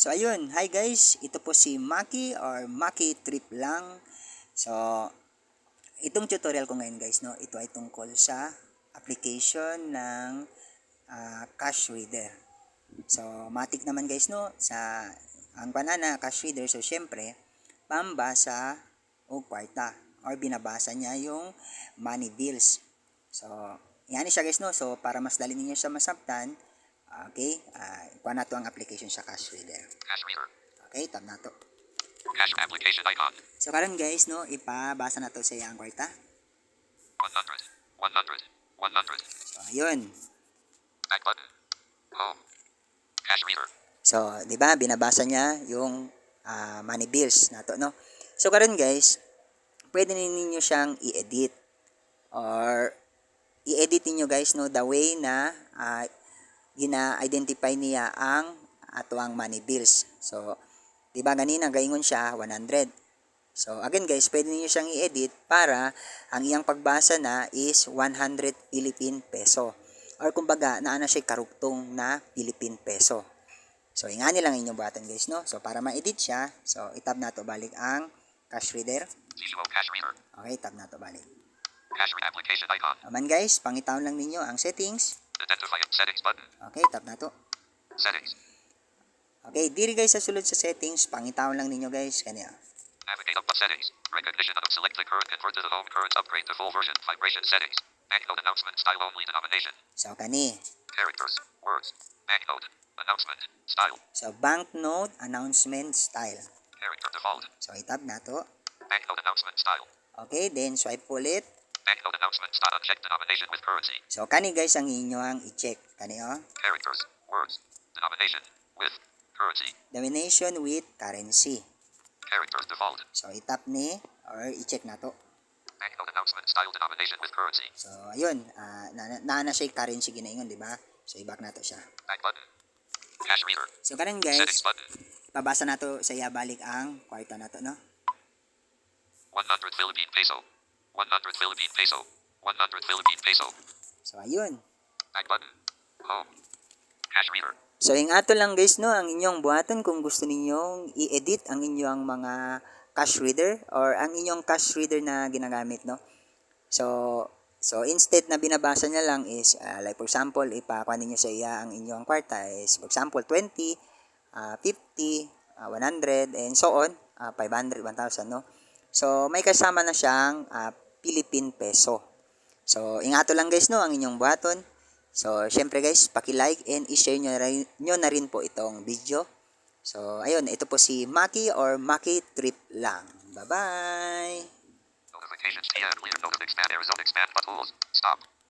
So ayun, hi guys, ito po si Maki or Maki Trip lang. So itong tutorial ko ngayon guys, no, ito ay tungkol sa application ng cash reader. So matik naman guys, no, sa ang banana cash reader, so syempre pambasa o kwarta or binabasa niya yung money bills. So yan siya guys, no. So para mas dali ninyo siya masabtan, okay, ikuha na to ang application sa cash reader. Cash reader. Okay, tab na to. Cash application icon. So karon guys, no, ipabasa na to sa iyang kwarta. 100. 100. So ayun. Back button. Home. Cash reader. So, 'di ba, binabasa niya yung money bills nato, no? So karon guys, pwede ninyo siyang i-edit or i-edit niyo guys, no, the way na gina-identify niya ang atuang money bills. So, 'di ba ganina gaingon siya 100. So, again guys, pwede niyo siyang i-edit para ang iyang pagbasa na is 100 Philippine peso. Or kumbaga, naa na siya karugtong na Philippine peso. So, ingani lang inyong buhatan guys, no? So, para ma-edit siya, so, itab na to balik ang cash reader. Visual cash reader. Okay, tab na to balik. Cash application icon. Aman guys, pangitawon lang ninyo ang settings. Identify settings button. Okay, tab na to. Settings. Okay, diri guys sa sulod sa settings, pangitawon lang ninyo guys, kaniya. Navigate up settings. Recognition of select the current, convert to the home current, upgrade to full version. Vibration settings. Banknote announcement style only denomination. So, kani. Characters. Words. Banknote. Announcement. Style. So, banknote announcement style. Character default. So, itab na to. Banknote announcement style. Okay, then swipe ulit. Banknote announcement style. Uncheck denomination with currency. So, kani guys ang inyong i-check. Kani oh. Characters. Words. Denomination. With currency. Denomination with currency. Characters default. So, itap ni or i-check na to. Banknote announcement style denomination with currency. So, ayun. Na siya currency ginaingon, di ba? So, i-back na to siya. Back button. Cash reader. So, karon guys, Settings button. pabasa na to sa iya balik ang kwarta na to, no? 100 Philippine peso. 100 Philippine peso. 100 Philippine peso. So, ayun. Back button. Home. Cash reader. So, ato lang guys, no, ang inyong buhaton kung gusto ninyong i-edit ang inyong mga cash reader or ang inyong cash reader na ginagamit, no. So instead na binabasa niya lang is like for example, ipakuha ninyo sa iya ang inyong kwarta is for example 20, 50, 100 and so on, 500, 1,000, no. So may kasama na siyang Philippine peso. So ingato lang guys, no, ang inyong buhaton. So syempre guys, paki-like and i-share nyo na rin po itong video. So ayun, ito po si Maki or Maki Trip lang. Bye-bye! Notifications. PM. Clear. Notification. Expand. Arizona. Expand. But tools. Stop.